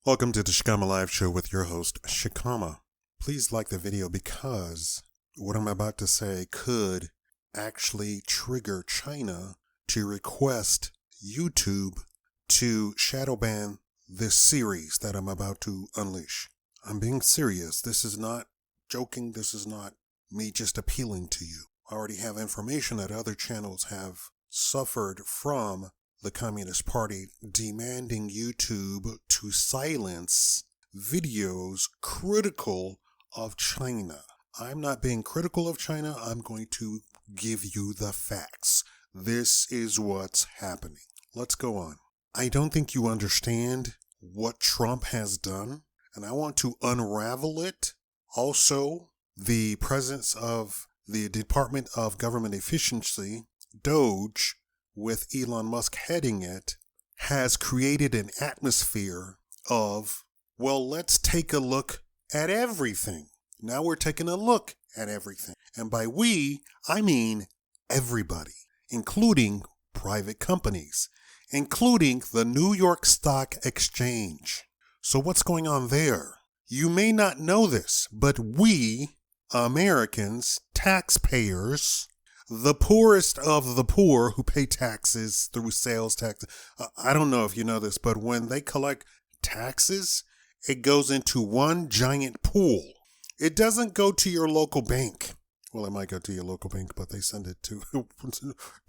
Welcome to the Shakaama Live Show with your host, Shakaama. Please like the video because what I'm about to say could actually trigger China to request YouTube to shadow ban this series that I'm about to unleash. I'm being serious. This is not joking. This is not me just appealing to you. I already have information that other channels have suffered from the Communist Party demanding YouTube to silence videos critical of China. I'm not being critical of China. I'm going to give you the facts. This is what's happening. Let's go on. I don't think you understand what Trump has done, and I want to unravel it. Also, the presence of the Department of Government Efficiency, Doge, with Elon Musk heading it, has created an atmosphere of, well, let's take a look at everything. Now we're taking a look at everything. And by we, I mean everybody, including private companies, including the New York Stock Exchange. So what's going on there? You may not know this, but we, Americans, taxpayers, the poorest of the poor who pay taxes through sales tax. I don't know if you know this, but when they collect taxes, it goes into one giant pool. It doesn't go to your local bank. Well, it might go to your local bank, but they send it to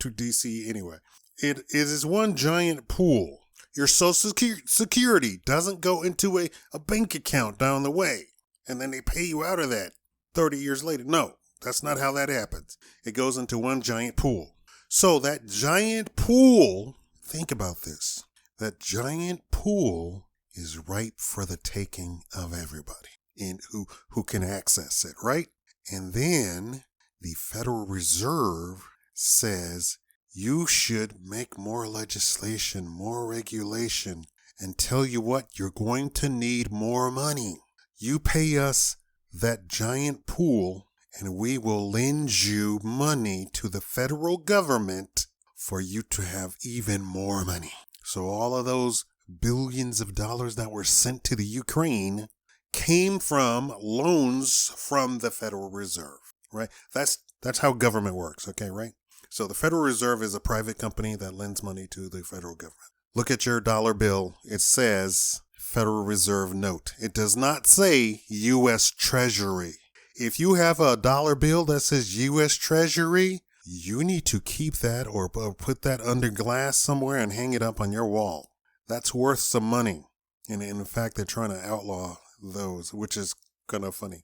DC anyway. It is one giant pool. Your Social Security doesn't go into a bank account down the way, and then they pay you out of that 30 years later. No. That's not how that happens. It goes into one giant pool. So that giant pool, think about this, that giant pool is ripe for the taking of everybody and who can access it, right? And then the Federal Reserve says you should make more legislation, more regulation, and tell you what, you're going to need more money. You pay us that giant pool, and we will lend you money to the federal government for you to have even more money. So all of those billions of dollars that were sent to the Ukraine came from loans from the Federal Reserve, right? That's how government works, okay, right? So the Federal Reserve is a private company that lends money to the federal government. Look at your dollar bill. It says Federal Reserve note. It does not say U.S. Treasury. If you have a dollar bill that says U.S. Treasury, you need to keep that or put that under glass somewhere and hang it up on your wall. That's worth some money. And in fact, they're trying to outlaw those, which is kind of funny.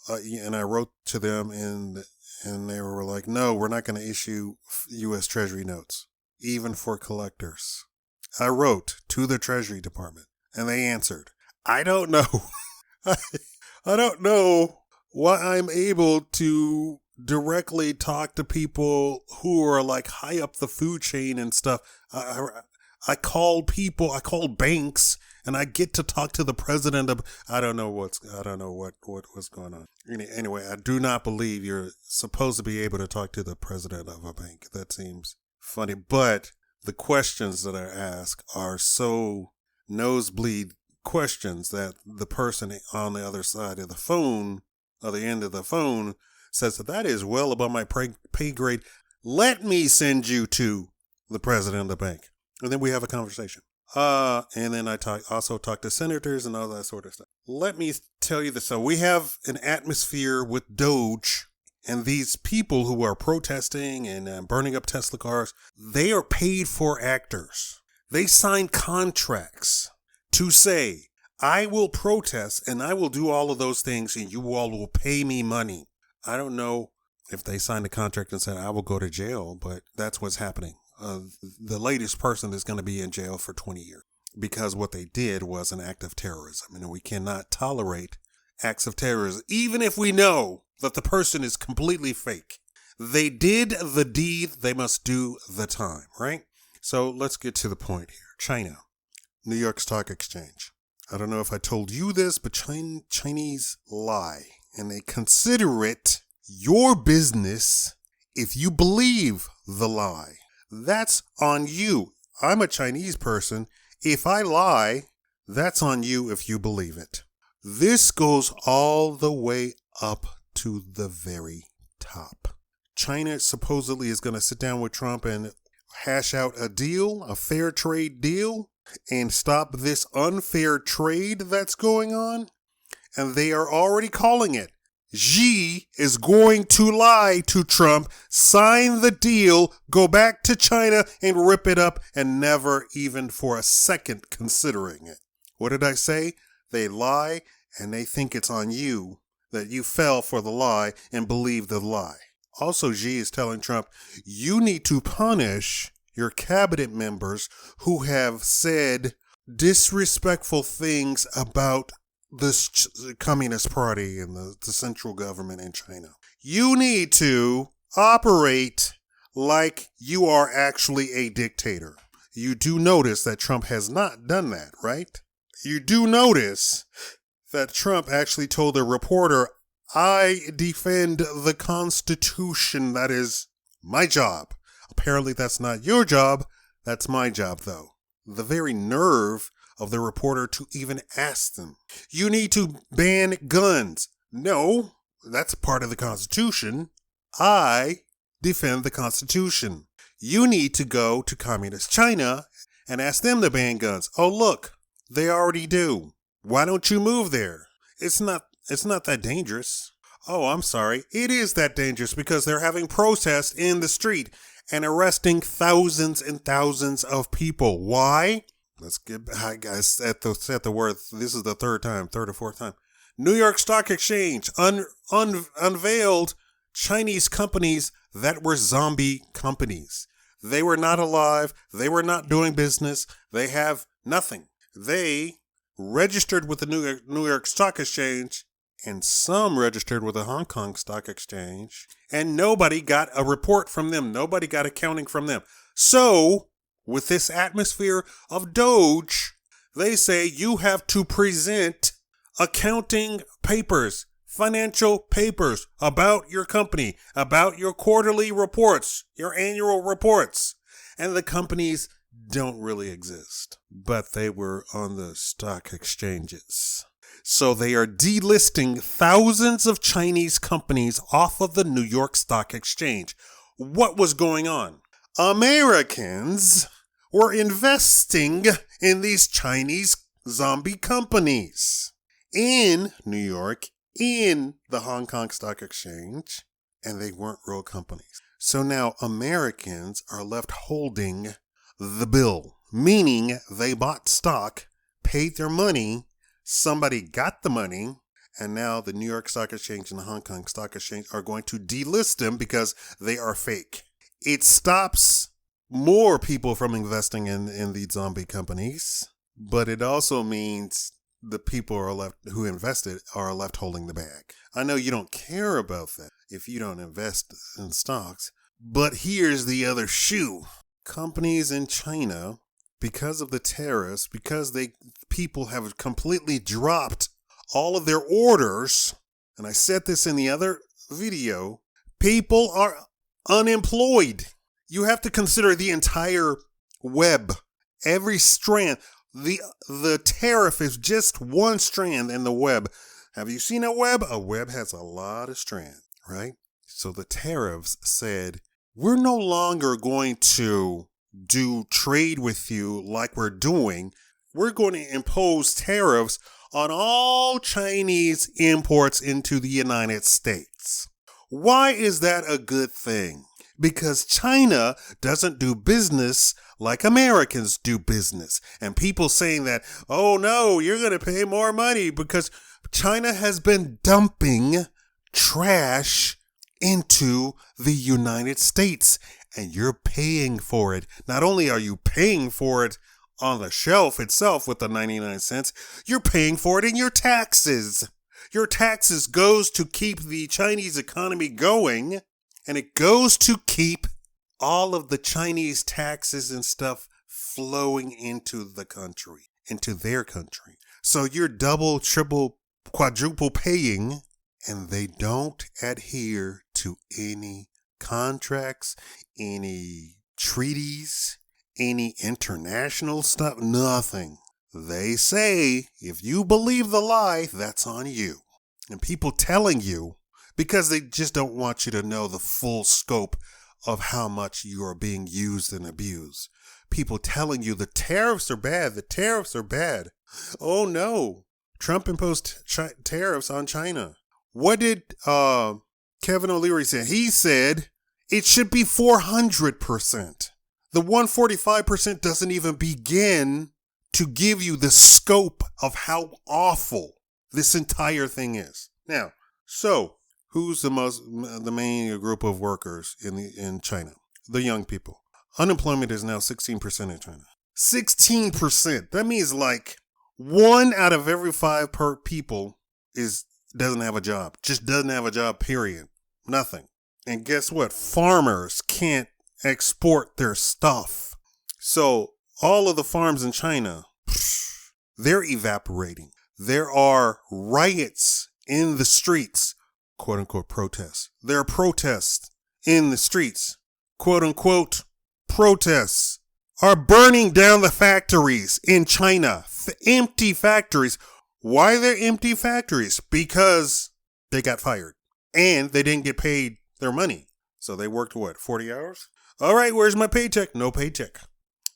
And I wrote to them and they were like, no, we're not going to issue U.S. Treasury notes, even for collectors. I wrote to the Treasury Department and they answered, I don't know. I don't know why I'm able to directly talk to people who are like high up the food chain and stuff. I call banks, and I get to talk to the president of, I don't know what's going on. Anyway, I do not believe you're supposed to be able to talk to the president of a bank. That seems funny, but the questions that I ask are so nosebleed questions that the person on the other side of the phone, or the end of the phone, says that is well above my pay grade. Let me send you to the president of the bank. And then we have a conversation. And then I also talk to senators and all that sort of stuff. Let me tell you this. So we have an atmosphere with Doge and these people who are protesting and burning up Tesla cars. They are paid for actors. They sign contracts to say, I will protest and I will do all of those things and you all will pay me money. I don't know if they signed a contract and said, I will go to jail, but that's what's happening. The latest person is going to be in jail for 20 years because what they did was an act of terrorism. And we cannot tolerate acts of terrorism, even if we know that the person is completely fake. They did the deed. They must do the time, right? So let's get to the point here. China, New York Stock Exchange. I don't know if I told you this, but Chinese lie, and they consider it your business if you believe the lie. That's on you. I'm a Chinese person. If I lie, That's on you if you believe it. This goes all the way up to the very top. China supposedly is going to sit down with Trump and hash out a deal, a fair trade deal, and stop this unfair trade that's going on. And they are already calling it. Xi is going to lie to Trump, sign the deal, go back to China and rip it up, and never even for a second considering it. What did I say? They lie and they think it's on you that you fell for the lie and believe the lie. Also, Xi is telling Trump, you need to punish your cabinet members who have said disrespectful things about the Communist Party and the central government in China. You need to operate like you are actually a dictator. You do notice that Trump has not done that, right? You do notice that Trump actually told a reporter, I defend the Constitution. That is my job. Apparently that's not your job. That's my job, though. The very nerve of the reporter to even ask them. You need to ban guns. No, that's part of the Constitution. I defend the Constitution. You need to go to Communist China and ask them to ban guns. Oh, look, they already do. Why don't you move there? It's not that dangerous. Oh, I'm sorry. It is that dangerous because they're having protests in the street and arresting thousands and thousands of people. Why? Let's get, I guys set the word. This is the third or fourth time. New York Stock Exchange unveiled Chinese companies that were zombie companies. They were not alive. They were not doing business. They have nothing. They registered with the New York Stock Exchange, and some registered with the Hong Kong Stock Exchange, and nobody got a report from them. Nobody got accounting from them. So, with this atmosphere of Doge, they say you have to present accounting papers, financial papers about your company, about your quarterly reports, your annual reports. And the companies don't really exist, but they were on the stock exchanges. So they are delisting thousands of Chinese companies off of the New York Stock Exchange. What was going on? Americans were investing in these Chinese zombie companies in New York, in the Hong Kong Stock Exchange, and they weren't real companies. So now Americans are left holding the bill, meaning they bought stock, paid their money, somebody got the money, and now the New York Stock Exchange and the Hong Kong Stock Exchange are going to delist them because they are fake. It stops more people from investing in these zombie companies, but it also means the people who invested are left holding the bag. I know you don't care about that if you don't invest in stocks, but here's the other shoe. Companies in China, because of the tariffs, because people have completely dropped all of their orders, and I said this in the other video, people are unemployed. You have to consider the entire web, every strand. The tariff is just one strand in the web. Have you seen a web? A web has a lot of strands, right? So the tariffs said, we're no longer going to do trade with you like we're doing. We're going to impose tariffs on all Chinese imports into the United States. Why is that a good thing? Because China doesn't do business like Americans do business. And people saying that, oh no, you're going to pay more money because China has been dumping trash into the United States and you're paying for it. Not only are you paying for it on the shelf itself with the 99 cents, you're paying for it in your taxes. Your taxes goes to keep the Chinese economy going, and it goes to keep all of the Chinese taxes and stuff flowing into the country, into their country. So you're double, triple, quadruple paying, and they don't adhere to any contracts, any treaties, any international stuff, nothing. They say if you believe the lie, that's on you. And people telling you, because they just don't want you to know the full scope of how much you are being used and abused. People telling you the tariffs are bad, the tariffs are bad. Oh no, Trump imposed tariffs on China. What did Kevin O'Leary say? He said it should be 400%. The 145% doesn't even begin to give you the scope of how awful this entire thing is. Now, so who's the main group of workers in China? The young people. Unemployment is now 16% in China. 16%. That means like 1 out of every 5 people doesn't have a job. Just doesn't have a job, period. Nothing. And guess what? Farmers can't export their stuff. So all of the farms in China, they're evaporating. There are riots in the streets, quote unquote protests. There are protests in the streets, quote unquote protests, are burning down the factories in China, empty factories. Why they're empty factories? Because they got fired and they didn't get paid their money. So they worked 40 hours? All right, where's my paycheck? No paycheck.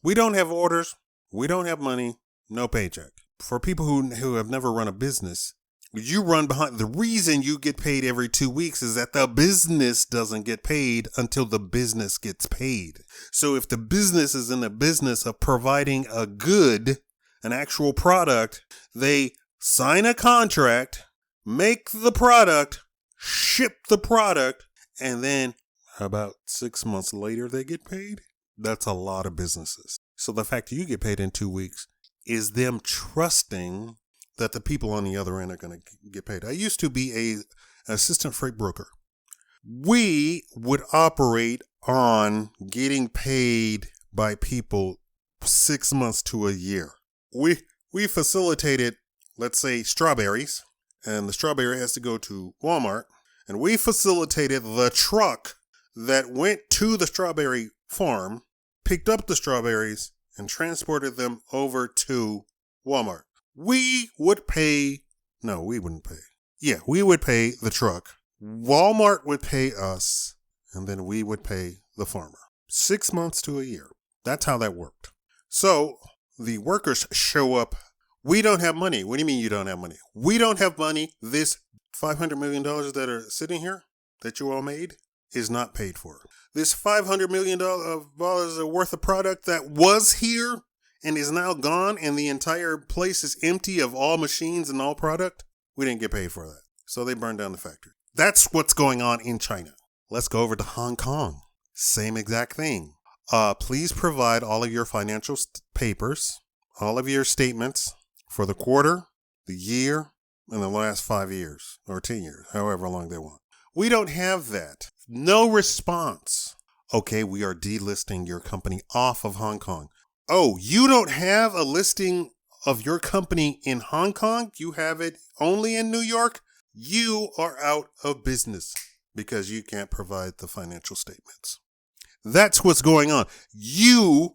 We don't have orders. We don't have money. No paycheck. For people who have never run a business, you run behind. The reason you get paid every 2 weeks is that the business doesn't get paid until the business gets paid. So if the business is in the business of providing a good, an actual product, they sign a contract, make the product, ship the product, and then about 6 months later they get paid. That's a lot of businesses. So the fact that you get paid in 2 weeks is them trusting that the people on the other end are going to get paid. I used to be an assistant freight broker. We would operate on getting paid by people 6 months to a year. We facilitated, let's say, strawberries, and the strawberry has to go to Walmart, and we facilitated the truck that went to the strawberry farm, picked up the strawberries, and transported them over to Walmart. We would pay we wouldn't pay. Yeah, we would pay the truck. Walmart would pay us, and then we would pay the farmer. 6 months to a year. That's how that worked. So the workers show up. We don't have money. What do you mean you don't have money? We don't have money. This $500 million that are sitting here that you all made is not paid for. This $500 million worth of product that was here and is now gone and the entire place is empty of all machines and all product, we didn't get paid for that. So they burned down the factory. That's what's going on in China. Let's go over to Hong Kong. Same exact thing. Please provide all of your financial papers, all of your statements for the quarter, the year, and the last 5 years or 10 years, however long they want. We don't have that. No response. Okay, we are delisting your company off of Hong Kong. Oh, you don't have a listing of your company in Hong Kong? You have it only in New York? You are out of business because you can't provide the financial statements. That's what's going on. You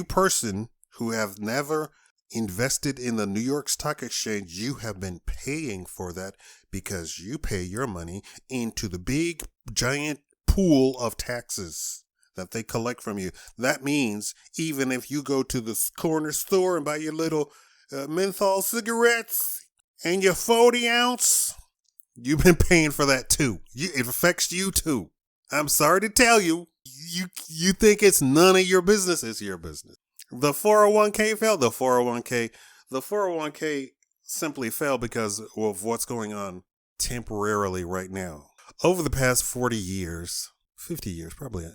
person who have never invested in the New York Stock Exchange, you have been paying for that because you pay your money into the big giant pool of taxes that they collect from you. That means even if you go to the corner store and buy your little menthol cigarettes and your 40 ounce, you've been paying for that too. It affects you too. I'm sorry to tell you, you think it's none of your business. It's your business. The 401k failed. The 401k simply fell because of what's going on temporarily right now. Over the past 40 years, 50 years, probably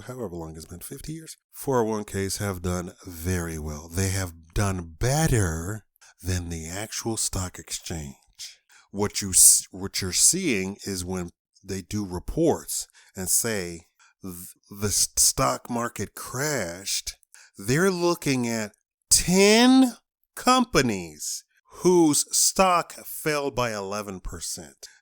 however long it's been, 50 years, 401ks have done very well. They have done better than the actual stock exchange. What you're seeing is when they do reports and say the stock market crashed, they're looking at 10 companies whose stock fell by 11%.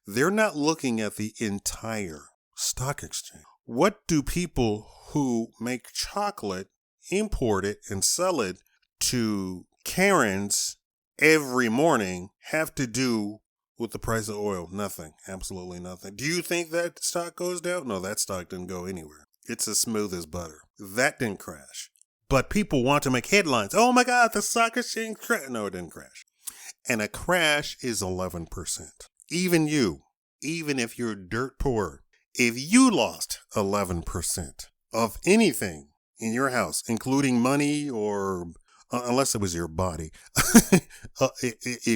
They're not looking at the entire stock exchange. What do people who make chocolate, import it, and sell it to Karens every morning have to do with the price of oil? Nothing. Absolutely nothing. Do you think that stock goes down? No, that stock didn't go anywhere. It's as smooth as butter. That didn't crash. But people want to make headlines. Oh my God, the stock exchange crashed. No, it didn't crash. And a crash is 11%. Even you, even if you're dirt poor, if you lost 11% of anything in your house, including money or unless it was your body,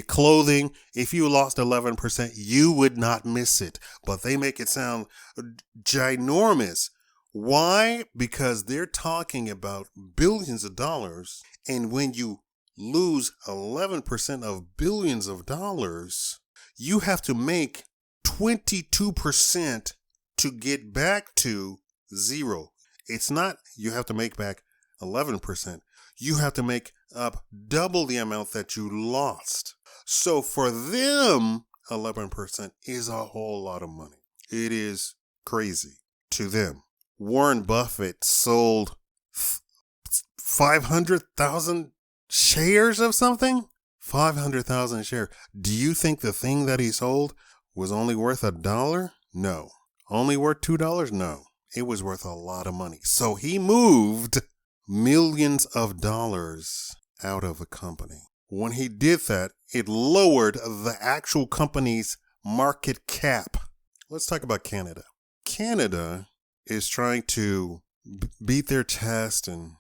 clothing, if you lost 11%, you would not miss it. But they make it sound ginormous. Why? Because they're talking about billions of dollars. And when you lose 11% of billions of dollars, you have to make 22% to get back to zero. It's not you have to make back 11%. You have to make up double the amount that you lost. So for them, 11% is a whole lot of money. It is crazy to them. Warren Buffett sold 500,000 shares of something? 500,000 shares. Do you think the thing that he sold was only worth $1? No. Only worth $2? No. It was worth a lot of money. So he moved millions of dollars out of a company. When he did that, it lowered the actual company's market cap. Let's talk about Canada. Canada is trying to beat their chest and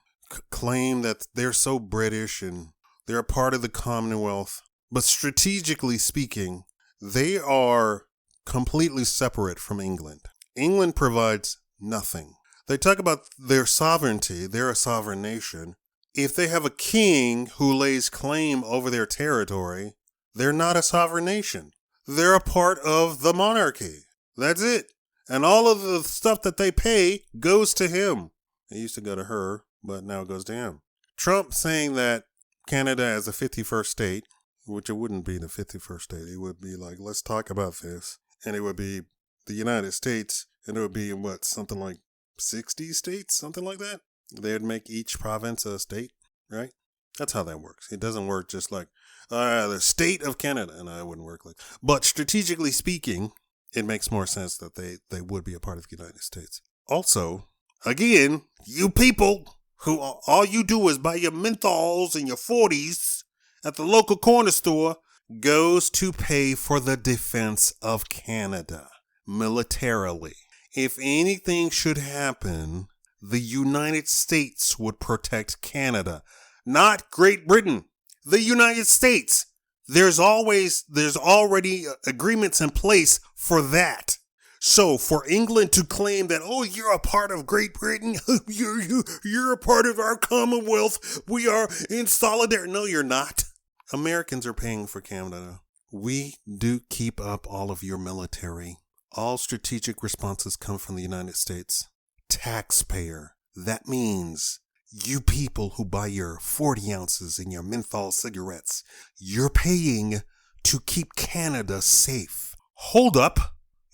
claim that they're so British and they're a part of the Commonwealth. But strategically speaking, they are completely separate from England. England provides nothing. They talk about their sovereignty. They're a sovereign nation. If they have a king who lays claim over their territory, they're not a sovereign nation. They're a part of the monarchy. That's it. And all of the stuff that they pay goes to him. It used to go to her, but now it goes to him. Trump saying that Canada as a 51st state, which it wouldn't be the 51st state. It would be like, let's talk about this. And it would be the United States, and it would be in something like 60 states, something like that. They'd make each province a state, right? That's how that works. It doesn't work just like the state of Canada, and it wouldn't work like. But strategically speaking, it makes more sense that they would be a part of the United States. Also, again, you people who all you do is buy your menthols and your 40s at the local corner store goes to pay for the defense of Canada militarily. If anything should happen, the United States would protect Canada, not Great Britain. The United States. There's already agreements in place for that. So for England to claim that, oh, you're a part of Great Britain, you're a part of our Commonwealth, we are in solidarity. No, you're not. Americans are paying for Canada. We do keep up all of your military. All strategic responses come from the United States. Taxpayer. That means you people who buy your 40 ounces and your menthol cigarettes, you're paying to keep Canada safe. Hold up.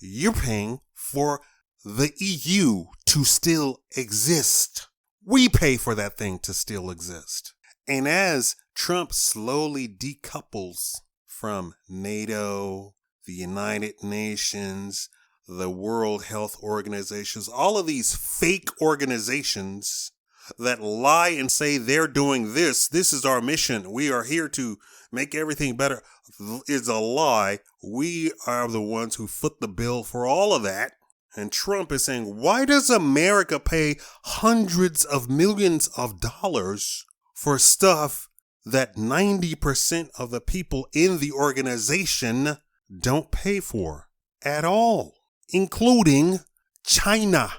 You're paying for the EU to still exist. We pay for that thing to still exist. And as Trump slowly decouples from NATO, the United Nations, the World Health Organizations, all of these fake organizations that lie and say they're doing this is our mission, we are here to make everything better, is a lie. We are the ones who foot the bill for all of that. And Trump is saying, why does America pay hundreds of millions of dollars for stuff that 90% of the people in the organization don't pay for at all, including China?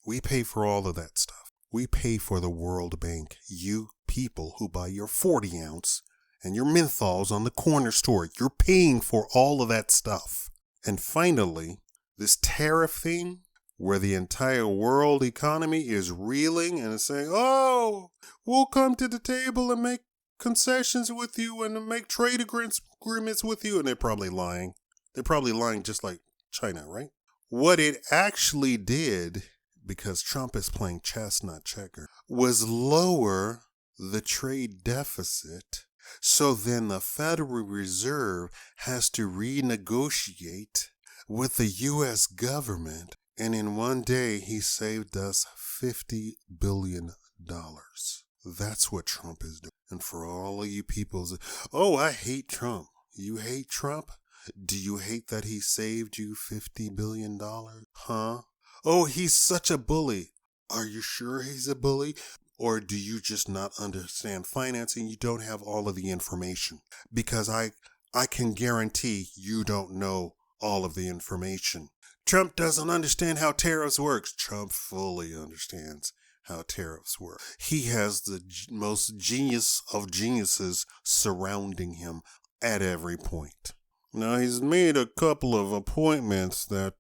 We pay for all of that stuff. We pay for the World Bank. You people who buy your 40 ounce and your menthols on the corner store, you're paying for all of that stuff. And finally, this tariff thing where the entire world economy is reeling and saying, oh, we'll come to the table and make concessions with you and make trade agreements with you. And they're probably lying. They're probably lying just like China, right? What it actually did, because Trump is playing chess, not checker, was lower the trade deficit So then the Federal Reserve has to renegotiate with the U.S. government. And in one day, he saved us $50 billion. That's what Trump is doing. And for all of you people, oh, I hate Trump. You hate Trump? Do you hate that he saved you $50 billion? Huh? Oh, he's such a bully. Are you sure he's a bully? Or do you just not understand financing? You don't have all of the information. Because I can guarantee you don't know all of the information. Trump doesn't understand how tariffs works. Trump fully understands how tariffs work. He has the most genius of geniuses surrounding him at every point. Now, he's made a couple of appointments that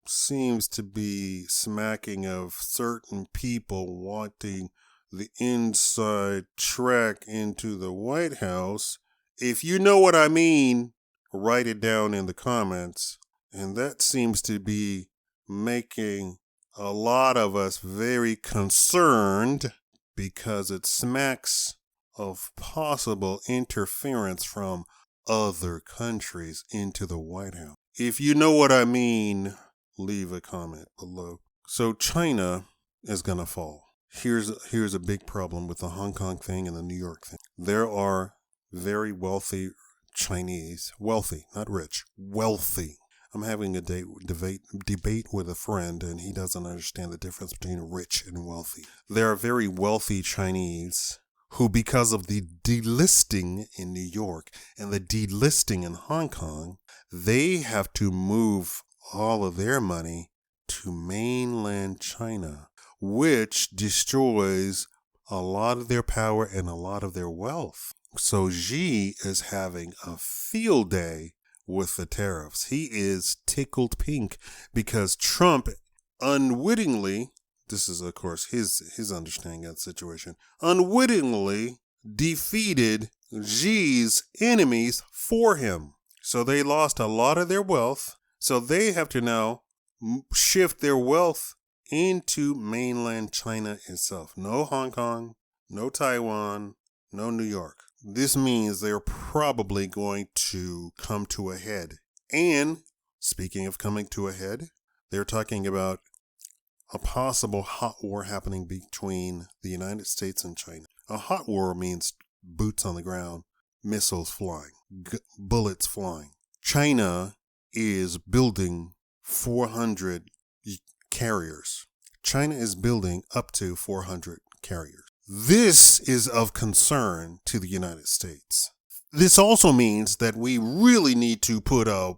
seems to be smacking of certain people wanting the inside track into the White House. If you know what I mean, write it down in the comments. And that seems to be making a lot of us very concerned because it smacks of possible interference from other countries into the White House. If you know what I mean, leave a comment below. So China is going to fall. Here's a big problem with the Hong Kong thing and the New York thing. There are very wealthy Chinese, wealthy, not rich, wealthy. I'm having a debate with a friend, and he doesn't understand the difference between rich and wealthy. There are very wealthy Chinese who, because of the delisting in New York and the delisting in Hong Kong, they have to move all of their money to mainland China, which destroys a lot of their power and a lot of their wealth. So Xi is having a field day with the tariffs. He is tickled pink because Trump unwittingly, this is of course his understanding of the situation, unwittingly defeated Xi's enemies for him. So they lost a lot of their wealth. So they have to now shift their wealth into mainland China itself. No Hong Kong, no Taiwan, no New York. This means they're probably going to come to a head. And speaking of coming to a head, they're talking about a possible hot war happening between the United States and China. A hot war means boots on the ground, missiles flying, bullets flying. China is building 400 carriers. China is building up to 400 carriers. This is of concern to the United States. This also means that we really need to put a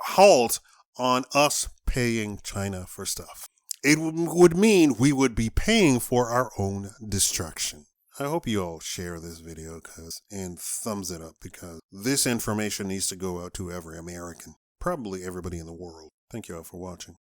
halt on us paying China for stuff. It would mean we would be paying for our own destruction. I hope you all share this video and thumbs it up because this information needs to go out to every American, probably everybody in the world. Thank you all for watching.